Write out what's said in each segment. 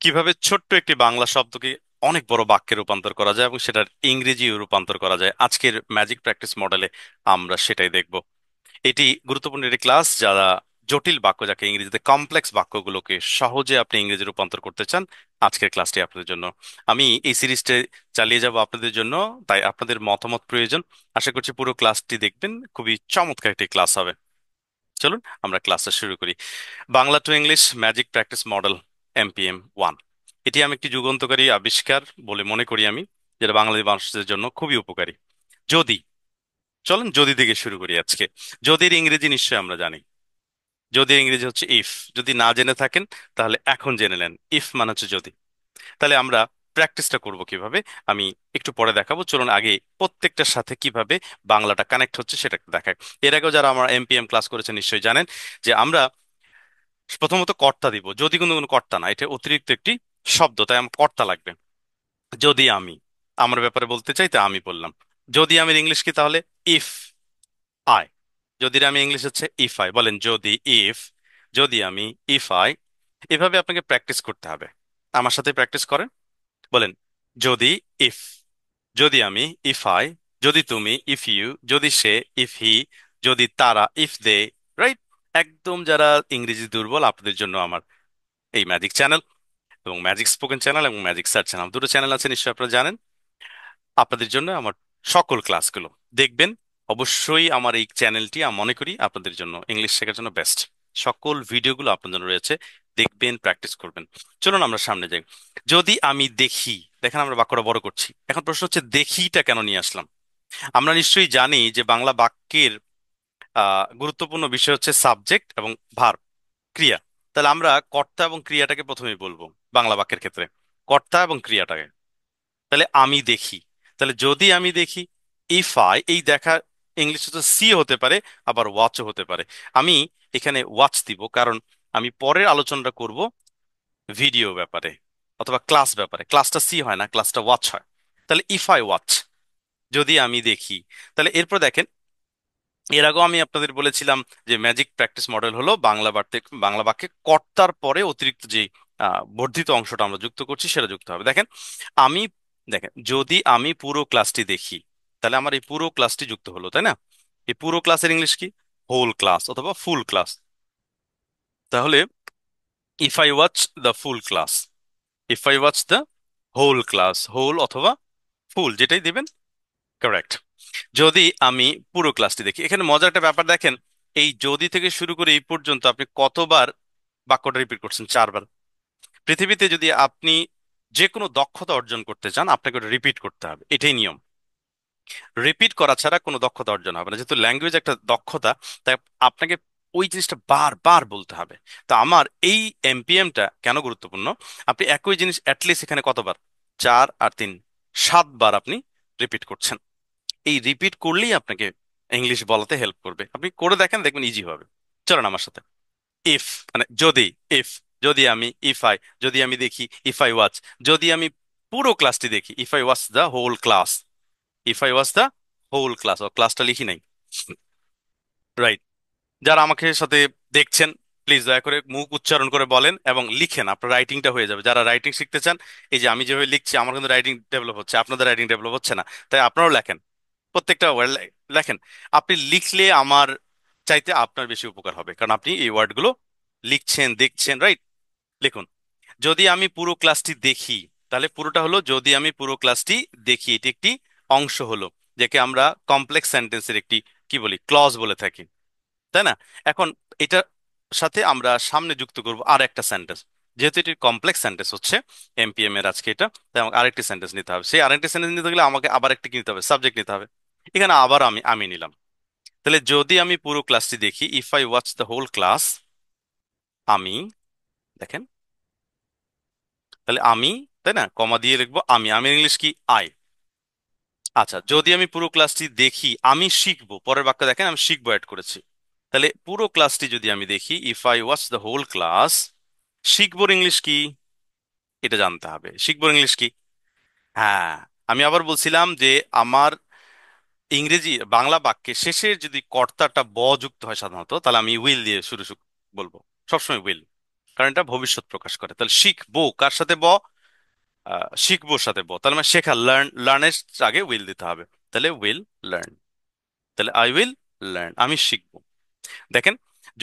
কিভাবে ছোট্ট একটি বাংলা শব্দকে অনেক বড় বাক্যে রূপান্তর করা যায় এবং সেটার ইংরেজি রূপান্তর করা যায়, আজকের ম্যাজিক প্র্যাকটিস মডেলে আমরা সেটাই দেখব। এটি গুরুত্বপূর্ণ একটি ক্লাস। যারা জটিল বাক্য, যাকে ইংরেজিতে কমপ্লেক্স বাক্যগুলোকে সহজে আপনি ইংরেজি রূপান্তর করতে চান, আজকের ক্লাসটি আপনাদের জন্য। আমি এই সিরিজটা চালিয়ে যাব আপনাদের জন্য, তাই আপনাদের মতামত প্রয়োজন। আশা করছি পুরো ক্লাসটি দেখবেন, খুবই চমৎকার একটি ক্লাস হবে। চলুন আমরা ক্লাসটা শুরু করি। Bangla to English magic practice model, MPM 1। এটি আমি একটি যুগান্তকারী আবিষ্কার বলে মনে করি আমি, যেটা বাঙালি মানুষদের জন্য খুবই উপকারী। যদি, চলুন যদি থেকে শুরু করি আজকে। যদির ইংরেজি নিশ্চয়ই আমরা জানি। যদির ইংরেজি হচ্ছে ইফ। যদি না জেনে থাকেন তাহলে এখন জেনে নেন, ইফ মানে হচ্ছে যদি। তাহলে আমরা প্র্যাকটিসটা করব কিভাবে আমি একটু পরে দেখাবো। চলুন আগে প্রত্যেকটার সাথে কিভাবে বাংলাটা কানেক্ট হচ্ছে সেটা দেখাই। এর আগেও যারা আমার MPM ক্লাস করেছেন নিশ্চয়ই জানেন যে আমরা প্রথমত কর্তা দিব। যদি কোনো কোনো কর্তা না, এটা অতিরিক্ত একটি শব্দ, তাই আমার কর্তা লাগবে। যদি আমি আমার ব্যাপারে বলতে চাই তা আমি বললাম। যদি আমি ইংলিশ কি তাহলে? If I. যদি আমি ইংলিশ হচ্ছে ইফ আই। বলেন যদি, ইফ। যদি আমি, ইফ আই। এভাবে আপনাকে প্র্যাকটিস করতে হবে। আমার সাথে প্র্যাকটিস করেন। বলেন যদি, ইফ। যদি আমি, ইফ আই। যদি তুমি, ইফ ইউ। যদি সে, ইফ হি। যদি তারা, ইফ দে। রাইট। একদম যারা ইংরেজি দুর্বল আপনাদের জন্য আমার এই ম্যাজিক চ্যানেল, এবং ম্যাজিক স্পোকেন চ্যানেল এবং ম্যাজিক সার্চ চ্যানেল, দুটো চ্যানেল আছে নিশ্চয়ই আপনারা জানেন। আপনাদের জন্য আমার সকল ক্লাসগুলো দেখবেন। অবশ্যই আমার এই চ্যানেলটি আমি মনে করি আপনাদের জন্য ইংলিশ শেখার জন্য বেস্ট। সকল ভিডিওগুলো আপনার জন্য রয়েছে, দেখবেন, প্র্যাকটিস করবেন। চলুন আমরা সামনে যাই। যদি আমি দেখি, দেখেন আমরা বাক্যটা বড় করছি। এখন প্রশ্ন হচ্ছে দেখিটা কেন নিয়ে আসলাম। আমরা নিশ্চয়ই জানি যে বাংলা বাক্যের গুরুত্বপূর্ণ বিষয় হচ্ছে সাবজেক্ট এবং ভার্ব, ক্রিয়া। তাহলে আমরা কর্তা এবং ক্রিয়াটাকে প্রথমেই বলবো বাংলা বাক্যের ক্ষেত্রে, কর্তা এবং ক্রিয়াটাকে। তাহলে আমি দেখি। তাহলে যদি আমি দেখি, ইফ আই। এই দেখা ইংলিশে তো সি হতে পারে, আবার ওয়াচও হতে পারে। আমি এখানে ওয়াচ দিব, কারণ আমি পরের আলোচনাটা করব ভিডিও ব্যাপারে অথবা ক্লাস ব্যাপারে। ক্লাসটা সি হয় না, ক্লাসটা ওয়াচ হয়। তাহলে ইফ আই ওয়াচ, যদি আমি দেখি। তাহলে এরপর দেখেন, এর আগেও আমি আপনাদের বলেছিলাম যে ম্যাজিক প্র্যাকটিস মডেল হলো বাংলা বাক্যে কর্তার পরে অতিরিক্ত যে বর্ধিত অংশটা আমরা যুক্ত করছি সেটা যুক্ত হবে। দেখেন আমি, দেখেন যদি আমি পুরো ক্লাসটি দেখি, তাহলে আমার এই পুরো ক্লাসটি যুক্ত হলো, তাই না? এই পুরো ক্লাসের ইংলিশ কি? হোল ক্লাস অথবা ফুল ক্লাস। তাহলে if I watch the full class, if I watch the whole class, whole অথবা ফুল যেটাই দিবেন, কারেক্ট। যদি আমি পুরো ক্লাসটি দেখি, এখানে মজার একটা ব্যাপার দেখেন। এই যদি থেকে শুরু করে এই পর্যন্ত আপনি কতবার বাক্যটা রিপিট করছেন? 4বার। পৃথিবীতে যদি আপনি যে কোনো দক্ষতা অর্জন করতে চান, আপনাকে ওটা রিপিট করতে হবে, এটাই নিয়ম। রিপিট করা ছাড়া কোনো দক্ষতা অর্জন হবে না। যেহেতু ল্যাঙ্গুয়েজ একটা দক্ষতা, তাই আপনাকে ওই জিনিসটা বারবার বলতে হবে। তো আমার এই MPMটা কেন গুরুত্বপূর্ণ? আপনি একই জিনিস অ্যাটলিস্ট এখানে কতবার? 4 আর 3, 7বার আপনি রিপিট করছেন। এই রিপিট করলেই আপনাকে ইংলিশ বলাতে হেল্প করবে। আপনি করে দেখেন, দেখবেন ইজি হবে। চলেন আমার সাথে। ইফ মানে যদি, ইফ। যদি আমি, ইফ আই। যদি আমি দেখি, ইফ আই ওয়াচ। যদি আমি পুরো ক্লাসটি দেখি, if I watch the whole class. If I watch the whole class, ও ক্লাসটা লিখি নাই, রাইট। যারা আমাকে সাথে দেখছেন, প্লিজ দয়া করে মুখ উচ্চারণ করে বলেন এবং লিখেন, আপনার রাইটিংটা হয়ে যাবে। যারা রাইটিং শিখতে চান, এই যে আমি যেভাবে লিখছি আমার কিন্তু রাইটিং ডেভেলপ হচ্ছে, আপনাদের রাইটিং ডেভেলপ হচ্ছে না। তাই আপনারাও লেখেন, প্রত্যেকটা ওয়ার্ড লেখেন। আপনি লিখলে আমার চাইতে আপনার বেশি উপকার হবে, কারণ আপনি এই ওয়ার্ডগুলো লিখছেন, দেখছেন, রাইট। লিখুন যদি আমি পুরো ক্লাসটি দেখি। তাহলে পুরোটা হলো যদি আমি পুরো ক্লাসটি দেখি, এটি একটি অংশ হলো, যাকে আমরা কমপ্লেক্স সেন্টেন্সের একটি কি বলি, ক্লজ বলে থাকি, তাই না? এখন এটার সাথে আমরা সামনে যুক্ত করব আর একটা সেন্টেন্স। যেহেতু এটি কমপ্লেক্স সেন্টেন্স হচ্ছে MPM এর আজকে এটা, তাই আমাকে আরেকটি সেন্টেন্স নিতে হবে। সেই আরেকটি সেন্টেন্স নিতে গেলে আমাকে আবার একটি কি নিতে হবে? সাবজেক্ট নিতে হবে। এখানে আবার আমি আমি নিলাম। তাহলে যদি আমি পুরো ক্লাসটি দেখি, if I watch the whole class, আমি, দেখেন, তাহলে আমি, তাই না, কমা দিয়ে লিখবো আমি। আমি ইংলিশ কি? আই। আচ্ছা, যদি আমি পুরো ক্লাসটি দেখি, আমি শিখবো। পরের বাক্য দেখেন, আমি শিখবো অ্যাড করেছি। তাহলে পুরো ক্লাসটি যদি আমি দেখি, if I watch the whole class, শিখবোর ইংলিশ কি? এটা জানতে হবে। শিখবোর ইংলিশ কি? হ্যাঁ, আমি আবার বলছিলাম যে আমার ইংরেজি বাংলা বাক্যে শেষে যদি কর্তাটা ব যুক্ত হয় সাধারণত, তাহলে আমি উইল দিয়ে শুরু বলবো, সবসময় উইল। কারণ এটা ভবিষ্যৎ প্রকাশ করে। তাহলে শিখবো কার সাথে ব, শিখবোর সাথে ব, তাহলে মানে শেখা, লার্ন, লার্নের আগে উইল দিতে হবে। তাহলে উইল লার্ন, তাহলে আই উইল লার্ন, আমি শিখবো। দেখেন,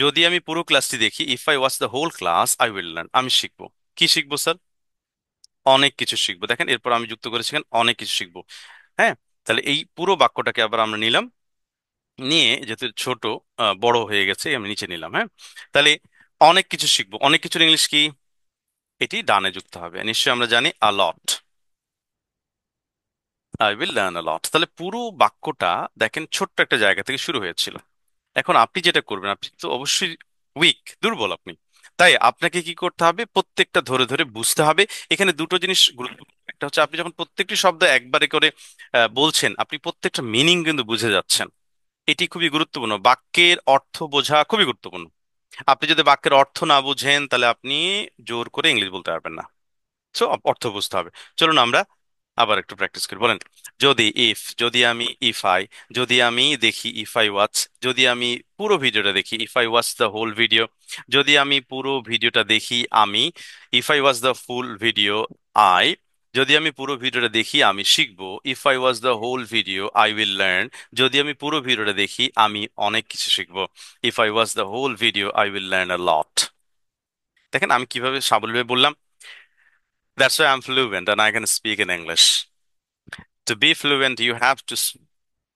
যদি আমি পুরো ক্লাসটি দেখি, if I watch the whole class I will learn, আমি শিখবো। কি শিখবো স্যার? অনেক কিছু শিখবো। দেখেন এরপর আমি যুক্ত করেছি এখানে অনেক কিছু শিখবো। হ্যাঁ, তাহলে এই পুরো বাক্যটাকে আবার আমরা নিলাম, নিয়ে যেহেতু ছোট বড় হয়ে গেছে আমি নিচে নিলাম। হ্যাঁ, তাহলে অনেক কিছু শিখবো, অনেক কিছুর ইংলিশ কি? এটি ডানে যুক্ত হবে, নিশ্চয়ই আমরা জানি আ লট, আই উইল লার্ন আ লট। তাহলে পুরো বাক্যটা দেখেন ছোট্ট একটা জায়গা থেকে শুরু হয়েছিল। এখন আপনি যেটা করবেন, আপনি তো অবশ্যই উইক, দুর্বল আপনি, তাই আপনাকে কি করতে হবে, প্রত্যেকটা ধরে ধরে বুঝতে হবে। এখানে দুটো জিনিস গুরুত্বপূর্ণ, একটা হচ্ছে আপনি যখন প্রত্যেকটি শব্দ একবারে করে বলছেন, আপনি প্রত্যেকটা মিনিং কিন্তু বুঝে যাচ্ছেন। এটি খুবই গুরুত্বপূর্ণ, বাক্যের অর্থ বোঝা খুবই গুরুত্বপূর্ণ। আপনি যদি বাক্যের অর্থ না বুঝেন, তাহলে আপনি জোর করে ইংলিশ বলতে পারবেন না। সো অর্থ বুঝতে হবে। চলুন আমরা আবার একটু প্র্যাকটিস করি। বলেন, যদি, ইফ, যদি আমি, ইফ আই, যদি আমি দেখি, ইফ আই ওয়াচ, যদি আমি পুরো ভিডিওটা দেখি, if I watch the whole video, যদি আমি পুরো ভিডিওটা দেখি আমি, if I watch the full video I, যদি আমি পুরো ভিডিওটা দেখি আমি শিখবো, if I watch the whole video I will learn, যদি আমি পুরো ভিডিওটা দেখি আমি অনেক কিছু শিখবো, if I watch the whole video I will learn a lot. দেখেন আমি কিভাবে সাবলীলভাবে বললাম। That's why I'm fluent and I can speak in English. To be fluent, you have to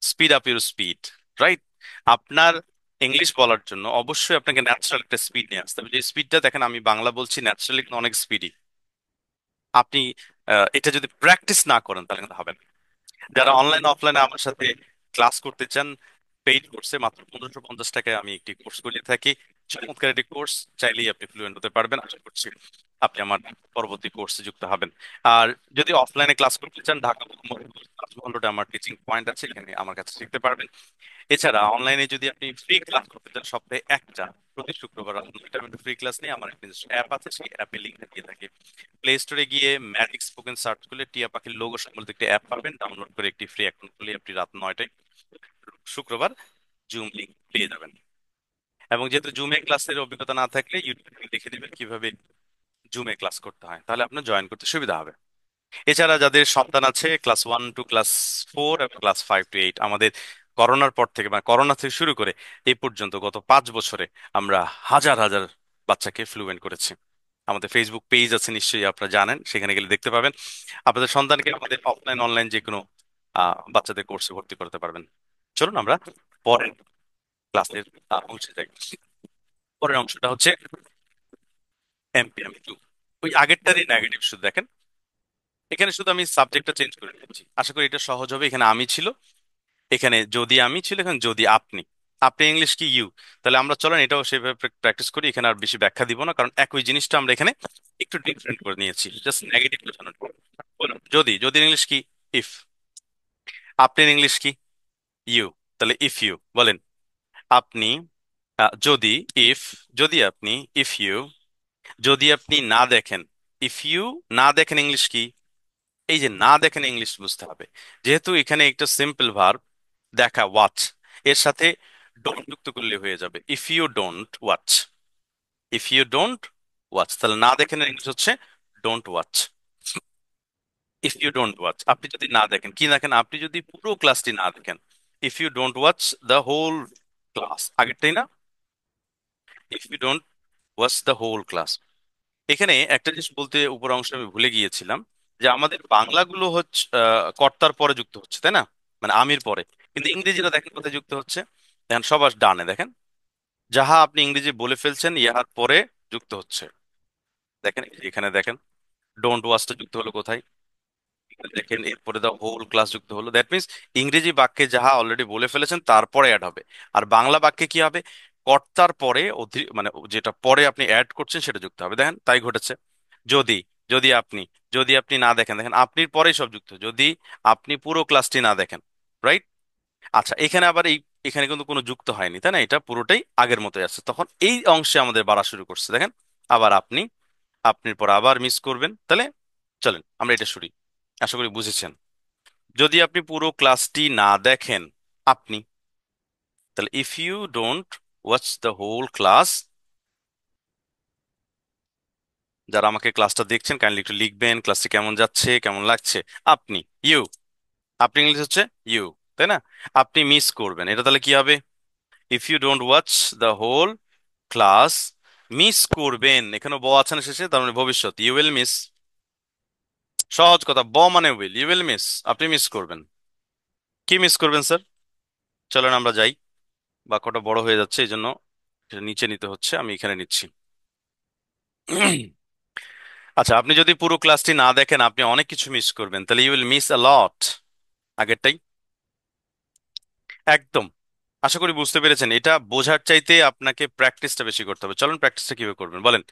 speed up your speed, right? আপনার English বলার জন্য অবশ্যই আপনাকে natural একটা স্পিড নিয়ে আসতে হবে। যে স্পিডটা দেখেন, আমি বাংলা বলছি ন্যাচারালি কিন্তু অনেক স্পিডি। আপনি এটা যদি প্র্যাকটিস না করেন তাহলে কিন্তু হবে না। যারা অনলাইন অফলাইনে আমার সাথে ক্লাস করতে চান, পেইড কোর্সে মাত্র 1550 টাকায় আমি একটি কোর্স করিয়ে থাকি। চমৎকার একটি কোর্স, চাইলেই আপনি ফ্লুয়েন্ট হতে পারবেন। আশা করছি আপনি আমার পরবর্তী কোর্সে যুক্ত হবেন। আর যদি অফলাইনে ক্লাস করতে চান, ঢাকা তাজমহল রোডে আমার টিচিং পয়েন্ট আছে, এখানে আমার কাছে শিখতে পারবেন। এছাড়া অনলাইনে যদি আপনি ফ্রি ক্লাস করতে চান, সপ্তাহে একটা, প্রতি শুক্রবার রাত 9টায় আমি ফ্রি ক্লাস নিয়ে আমার একটা অ্যাপ আছে, সেই অ্যাপে লিঙ্ক দিয়ে থাকি। প্লে স্টোরে গিয়ে ম্যাজিক স্পোকেন সার্চ করলে টিয়া পাখির লোগো সম্বলিত একটি অ্যাপ পাবেন, ডাউনলোড করে একটি ফ্রি অ্যাকাউন্ট খুলে আপনি রাত 9টায় শুক্রবার জুম লিংক পেয়ে যাবেন। এবং যেহেতু জুমে ক্লাসের অভিজ্ঞতা না থাকলে ইউটিউবে দেখে দিবেন কিভাবে জুমে ক্লাস করতে হয়, তাহলে আপনার জয়েন করতে সুবিধা হবে। এছাড়া যাদের সন্তান আছে ক্লাস 1 টু ক্লাস 4 এবং ক্লাস 5 টু 8, আমাদের করোনার পর থেকে মানে করোনা থেকে শুরু করে এই পর্যন্ত গত 5 বছরে আমরা হাজার হাজার বাচ্চাকে ফ্লুয়েন্ট করেছি। আমাদের ফেসবুক পেজ আছে, নিশ্চয়ই আপনারা জানেন, সেখানে গেলে দেখতে পাবেন। আপনাদের সন্তানকে আমাদের অফলাইন অনলাইন যে কোনো বাচ্চাদের কোর্সে ভর্তি করতে পারবেন। চলুন আমরা পরের ক্লাসের অংশে যাই। পরের অংশটা হচ্ছে এমপি 2। ওই আগেরটারই নেগেটিভ, শুধু দেখেন এখানে শুধু আমি সাবজেক্টটা চেঞ্জ করে দিচ্ছি, আশা করি এটা সহজ হবে। এখানে আমি ছিল, এখানে যদি আমি ছিল, এখানে যদি আপনি। আপনি ইংলিশ কি ইউ। তাহলে আমরা চলেন এটাও সেভাবে প্র্যাকটিস করি। এখানে আর বেশি ব্যাখ্যা দিব না, কারণ একই জিনিসটা আমরা এখানে একটু ডিফারেন্ট করে নিয়েছি, জাস্ট নেগেটিভ বোঝানোর জন্য। বলুন, যদি, যদি ইংলিশ কি ইফ, আপনি ইংলিশ কি ইউ, তাহলে ইফ ইউ বলেন। আপনি যদি, ইফ, যদি আপনি, ইফ ইউ, যদি আপনি না দেখেন, ইফ ইউ না দেখেন ইংলিশ কি? এই যে না দেখেন ইংলিশ বুঝতে হবে, যেহেতু এখানে একটা সিম্পল ভার্ব দেখা, ওয়াচ, এর সাথে ডোন্ট যুক্ত করলে হয়ে যাবে, if you don't watch, if you don't watch, তাহলে না দেখেন ইংলিশ হচ্ছে don't watch. If you don't watch, আপনি যদি না দেখেন, কি দেখেন, আপনি যদি পুরো ক্লাসটি না দেখেন, if you don't watch the whole class, আগেরটাই না, if you don't watch the whole class. এখানে একটা জিনিস বলতে উপর অংশে আমি ভুলে গিয়েছিলাম, যে আমাদের বাংলাগুলো হচ্ছে কর্তার পরে যুক্ত হচ্ছে, তাই না, মানে আমির পরে। কিন্তু ইংরেজিটা দেখেন কোথায় যুক্ত হচ্ছে, দেখেন সবার ডানে দেখেন, যাহা আপনি ইংরেজি বলে ফেলছেন ইহার পরে যুক্ত হচ্ছে। দেখেন এখানে দেখেন, ডোন্ট ওয়াচটা যুক্ত হলো কোথায়, দেখেন এরপরে দা হোল ক্লাস যুক্ত হলো। দ্যাট মিন্স ইংরেজি বাক্যে যাহা অলরেডি বলে ফেলেছেন তারপরে অ্যাড হবে। আর বাংলা বাক্যে কি হবে, কর্তার পরে মানে যেটা পরে আপনি অ্যাড করছেন সেটা যুক্ত হবে। দেখেন তাই ঘটেছে। যদি, যদি আপনি, যদি আপনি না দেখেন, দেখেন আপনির পরেই সব যুক্ত, যদি আপনি পুরো ক্লাসটি না দেখেন, রাইট। আচ্ছা, এখানে আবার এখানে কিন্তু কোনো যুক্ত হয়নি, তাই না, এটা পুরোটাই আগের মতোই আছে, তখন এই অংশে আমাদের বাড়া শুরু করছে। দেখেন আবার আপনি, আপনির পর আবার মিস করবেন, তাহলে চলেন আমরা এটা শুরি, আশা করি বুঝেছেন। যদি আপনি পুরো ক্লাসটি না দেখেন, আপনি, তাহলে if you don't watch the whole class, যারা আমাকে ক্লাসটা দেখছেন কাইন্ডলি একটু লিখবেন ক্লাসটি কেমন যাচ্ছে, কেমন লাগছে। আপনি, ইউ, আপনি ইংলিশ হচ্ছে ইউ, তাই না? আপনি মিস করবেন, এটা তাহলে কি হবে? If you don't watch the whole class, miss করবেন, এখানে ব আছে না শেষে, তার মানে ভবিষ্যৎ, ইউ উইল মিস। সহজ কথা, ব মানে উইল, ইউ উইল মিস, আপনি মিস করবেন। কি মিস করবেন স্যার? চলেন আমরা যাই, বাক্যটা বড় হয়ে যাচ্ছে এই জন্য এটা নিচে নিতে হচ্ছে, আমি এখানে নিচ্ছি। আচ্ছা, আপনি যদি পুরো ক্লাসটি না দেখেন আপনি অনেক কিছু মিস করবেন, তাহলে ইউ উইল মিস আ লট, আগেরটাই। একদম। আশা করি বুঝতে পেরেছেন, এটা বোঝার চাইতে আপনাকে প্র্যাকটিসটা বেশি করতে হবে। চলুন প্র্যাকটিসটা কিভাবে করবেন বলেন।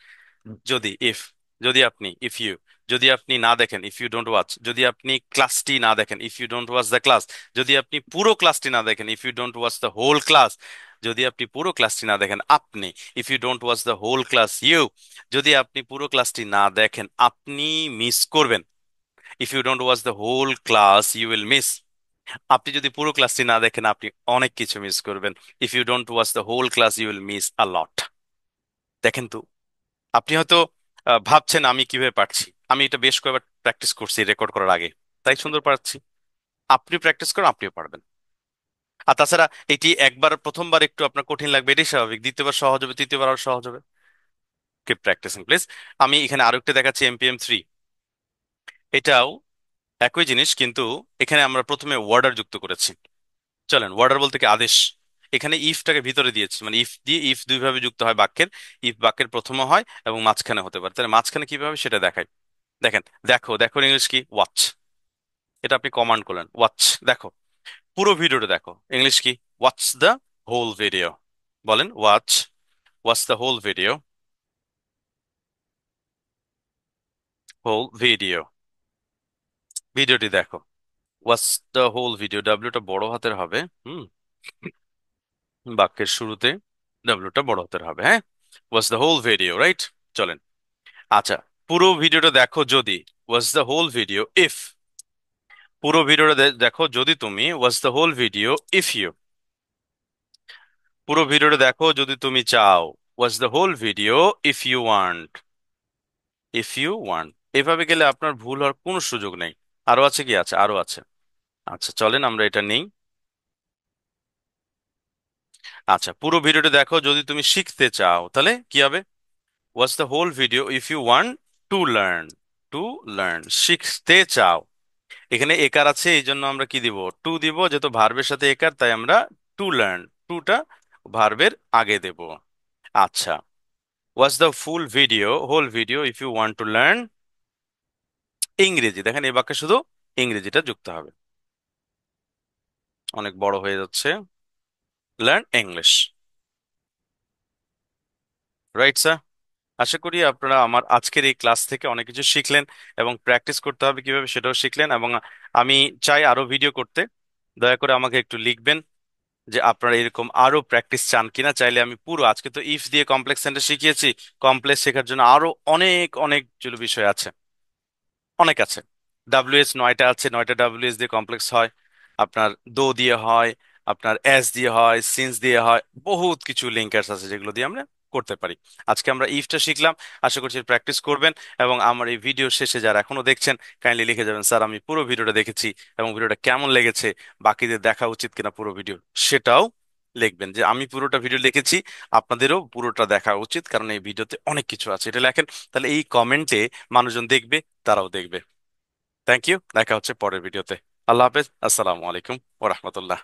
যদি ইফ, যদি আপনি, ইফ ইউ, যদি আপনি না দেখেন, ইফ ইউ ডোন্ট ওয়াচ, যদি আপনি ক্লাসটি না দেখেন, if you don't watch the class, যদি আপনি পুরো ক্লাসটি না দেখেন, if you don't watch the whole class, যদি আপনি পুরো ক্লাসটি না দেখেন আপনি, if you don't watch the whole class you, যদি আপনি পুরো ক্লাসটি না দেখেন আপনি মিস করবেন। If you don't watch the whole class you will miss, আপনি যদি পুরো ক্লাসটি না দেখেন আপনি অনেক কিছু মিস করবেন। If you don't watch the whole class you will miss a lot. দেখেন তো, আপনি হয়তো ভাবছেন আমি কিভাবে পারছি, আমি এটা বেশ কয়েকবার প্র্যাকটিস করছি রেকর্ড করার আগে, তাই সুন্দর পারছি। আপনি প্র্যাকটিস করেন, আপনিও পারবেন। আর তাছাড়া এটি একবার প্রথমবার একটু আপনার কঠিন লাগবে, এটাই স্বাভাবিক, দ্বিতীয়বার সহজ হবে, তৃতীয়বার আরো সহজ হবে। Keep practising please. আমি এখানে আরো একটা দেখাচ্ছি, এমপিএম 3। এটাও একই জিনিস, কিন্তু এখানে আমরা প্রথমে ওয়ার্ডার যুক্ত করেছি। চলেন, ওয়ার্ডার বলতে কি আদেশ, এখানে ইফটাকে ভিতরে দিয়েছি, মানে ইফ দিয়ে, ইফ দুইভাবে যুক্ত হয় বাক্যের। ইফ বাক্যের প্রথমে হয় এবং মাঝখানে হতে পারে, তাহলে মাঝখানে কিভাবে সেটা দেখাই। দেখেন, দেখো, দেখো ইংলিশ কি, ওয়াচ। এটা আপনি কমান্ড করলেন, ওয়াচ, দেখো, পুরো ভিডিওটা দেখো, ইংলিশ কি, ওয়াচ দ্য হোল ভিডিও। বলেন, watch, watch the whole video, whole video, ভিডিওটি দেখো। ওয়াচ দ্য হোল ভিডিও, ডাব্লিউটা বড় হাতের হবে। হুম, বাক্যের শুরুতে ডাব্লিউটা বড় হাতের হবে, হ্যাঁ। Watch the whole video, right. চলেন, আচ্ছা, পুরো ভিডিওটা দেখো যদি, watch the whole video if, পুরো ভিডিওটা দেখো যদি তুমি, watch the whole video if you, পুরো ভিডিওটা দেখো যদি তুমি চাও, watch the whole video if you want, if you want. এভাবে গেলে আপনার ভুল হওয়ার কোনো সুযোগ নেই। আরো আছে কি, আছে, আরো আছে। আচ্ছা চলেন আমরা এটা নেই। আচ্ছা, পুরো ভিডিওটা দেখো যদি তুমি শিখতে চাও, তাহলে কি হবে? Watch the whole video if you want to learn, to learn, শিখতে চাও। এখানে একার আছে এই জন্য আমরা কি দিব, টু দিব, যেহেতু ভার্বের সাথে একার তাই আমরা টু লার্ন, টুটা ভার্বের আগে দেব। আচ্ছা, watch the full video, whole video if you want to learn ইংরেজি, দেখেন এই বাক্যে শুধু ইংরেজিটা যুক্ত হবে। অনেক বড় হয়ে যাচ্ছে, লার্ন ইংলিশ, রাইট স্যার। আশা করি আপনারা আমার আজকের এই ক্লাস থেকে অনেক কিছু শিখলেন এবং প্র্যাকটিস করতে হবে কিভাবে সেটাও শিখলেন। এবং আমি চাই আরো ভিডিও করতে, দয়া করে আমাকে একটু লিখবেন যে আপনারা এরকম আরো প্র্যাকটিস চান কিনা। চাইলে আমি পুরো, আজকে তো ইফ দিয়ে কমপ্লেক্স সেন্টেন্স শিখিয়েছি, কমপ্লেক্স শেখার জন্য আরো অনেক অনেক বিষয় আছে, অনেক আছে। ডাব্লিউএস 9টা আছে, 9টা ডাব্লিউএস দিয়ে কমপ্লেক্স হয়, আপনার দো দিয়ে হয়, আপনার এস দিয়ে হয়, সিন্স দিয়ে হয়, বহুত কিছু লিঙ্কার্স আছে যেগুলো দিয়ে আমরা করতে পারি। আজকে আমরা ইফটা শিখলাম, আশা করছি প্র্যাকটিস করবেন। এবং আমার এই ভিডিও শেষে যারা এখনো দেখছেন কাইন্ডলি লিখে যাবেন, স্যার আমি পুরো ভিডিওটা দেখেছি এবং ভিডিওটা কেমন লেগেছে, বাকিদের দেখা উচিত কিনা পুরো ভিডিও, সেটাও লিখবেন যে আমি পুরোটা ভিডিও দেখেছি, আপনাদেরও পুরোটা দেখা উচিত, কারণ এই ভিডিওতে অনেক কিছু আছে, এটা লেখেন। তাহলে এই কমেন্টে মানুষজন দেখবে, তারাও দেখবে। থ্যাংক ইউ, দেখা হচ্ছে পরের ভিডিওতে। আল্লাহ হাফেজ, আসসালামু আলাইকুম ওরহমতুল্লাহ।